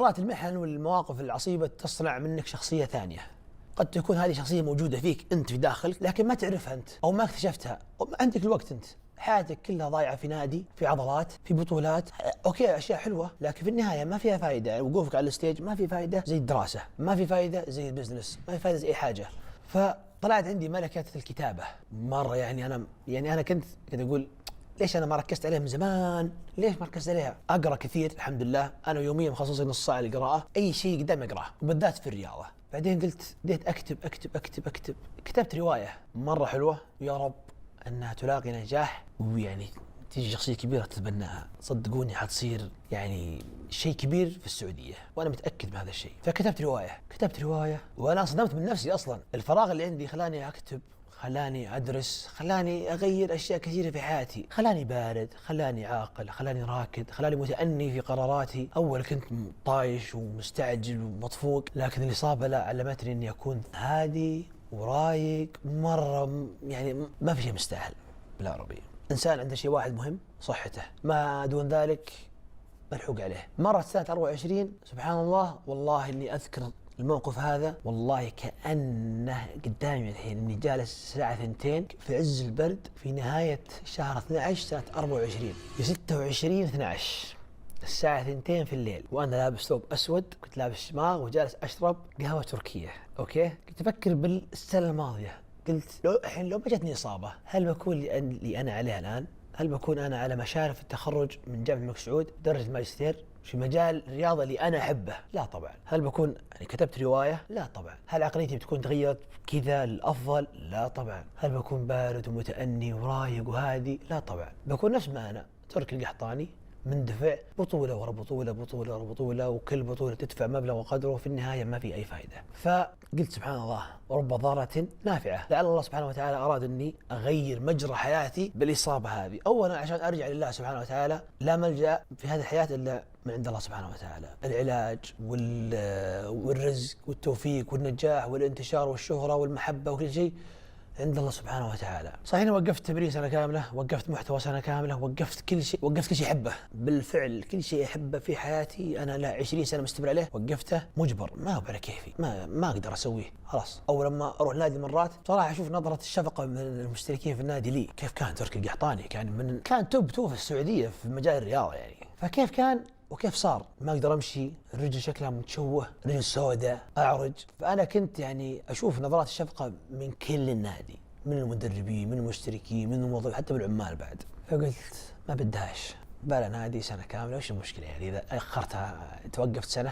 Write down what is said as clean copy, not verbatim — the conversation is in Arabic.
مرات المحن والمواقف العصيبة تصنع منك شخصية ثانية. قد تكون هذه شخصية موجودة فيك أنت في داخلك لكن ما تعرفها أنت أو ما اكتشفتها أو ما عندك الوقت. أنت حياتك كلها ضايعة في نادي، في عضلات، في بطولات. أوكي أشياء حلوة لكن في النهاية ما فيها فائدة. يعني وقوفك على الستيج ما في فائدة زي الدراسة، ما في فائدة زي البزنس، ما في فائدة زي أي حاجة. فطلعت عندي ملكة الكتابة مرة. يعني أنا كنت أقول ليش أنا ما ركزت عليها من زمان؟ ليش ما ركزت عليها؟ أقرأ كثير الحمد لله. أنا يوميا مخصصي نص ساعة للقراءة، أي شيء قدامي أقرأه وبالذات في الرياضة. بعدين قلت بديت أكتب أكتب أكتب أكتب. كتبت رواية مرة حلوة يا رب أنها تلاقي نجاح ويعني تيجي شخصية كبيرة تتبناها. صدقوني حتصير يعني شيء كبير في السعودية وأنا متأكد من هذا الشيء. فكتبت رواية وأنا صدمت من نفسي أصلا. الفراغ اللي عندي خلاني أكتب، خلاني أدرس، خلاني أغير أشياء كثيرة في حياتي، خلاني بارد، خلاني عاقل، خلاني راكد، خلاني متأني في قراراتي. أول كنت طايش ومستعجل ومطفوق لكن الإصابة لا، علمتني أني أكون هادي ورايق مرة. يعني ما في شيء مستاهل بالعربي. إنسان عنده شيء واحد مهم، صحته، ما دون ذلك ملحوق عليه. مرت سنة 24 سبحان الله، والله إني أذكر الموقف هذا والله كأنه قدامي الحين. إني جالس الساعة 2 في عز البرد في نهاية شهر 12 سنة 24 في 26/12 الساعة 2 في الليل وأنا لابس ثوب أسود، كنت لابس شماغ وجالس أشرب قهوة تركية. أوكي، كنت أفكر بالسنة الماضية. قلت لو ما جتني إصابة هل بكون اللي أنا عليه الآن؟ هل بكون أنا على مشارف التخرج من جامعة الملك سعود درجة ماجستير في مجال الرياضة اللي أنا أحبه؟ لا طبعا. هل بكون يعني كتبت رواية؟ لا طبعا. هل عقليتي بتكون تغيرت كذا للأفضل؟ لا طبعا. هل بكون بارد ومتأني ورايق وهادي؟ لا طبعا. بكون نفس ما أنا، تركي القحطاني، مندفع، بطولة ورا بطولة، بطولة ورا بطولة، وكل بطولة تدفع مبلغ وقدره وفي النهاية ما في أي فائدة. فقلت سبحان الله رب ضارة نافعة. لعل الله سبحانه وتعالى أراد أني أغير مجرى حياتي بالإصابة هذه. أولا عشان أرجع لله سبحانه وتعالى. لا ملجأ في هذه الحياة إلا من عند الله سبحانه وتعالى. العلاج والرزق والتوفيق والنجاح والانتشار والشهرة والمحبة وكل شيء عند الله سبحانه وتعالى. صحيح أنا وقفت تمرين سنة كاملة، وقفت محتوى سنة كاملة، وقفت كل شيء أحبه. بالفعل كل شيء أحبه في حياتي أنا 20 سنة مستمر عليه وقفته مجبر، ما هو على كيفي، ما أقدر أسويه خلاص. أو لما أروح نادي مرات صراحة أشوف نظرة الشفقة من المشتركين في النادي لي. كيف كان تركي القحطاني كان توب في السعودية في مجال الرياضة يعني، فكيف كان وكيف صار؟ ما أقدر أمشي، الرجل شكلها متشوه، رجل سوداء، أعرج. فأنا كنت يعني أشوف نظرات الشفقة من كل النادي، من المدربين، من المشتركين، من الموظفين، حتى بالعمال بعد. فقلت ما بدهاش، بلا نادي سنة كاملة، وش المشكلة يعني إذا أخرتها توقفت سنة؟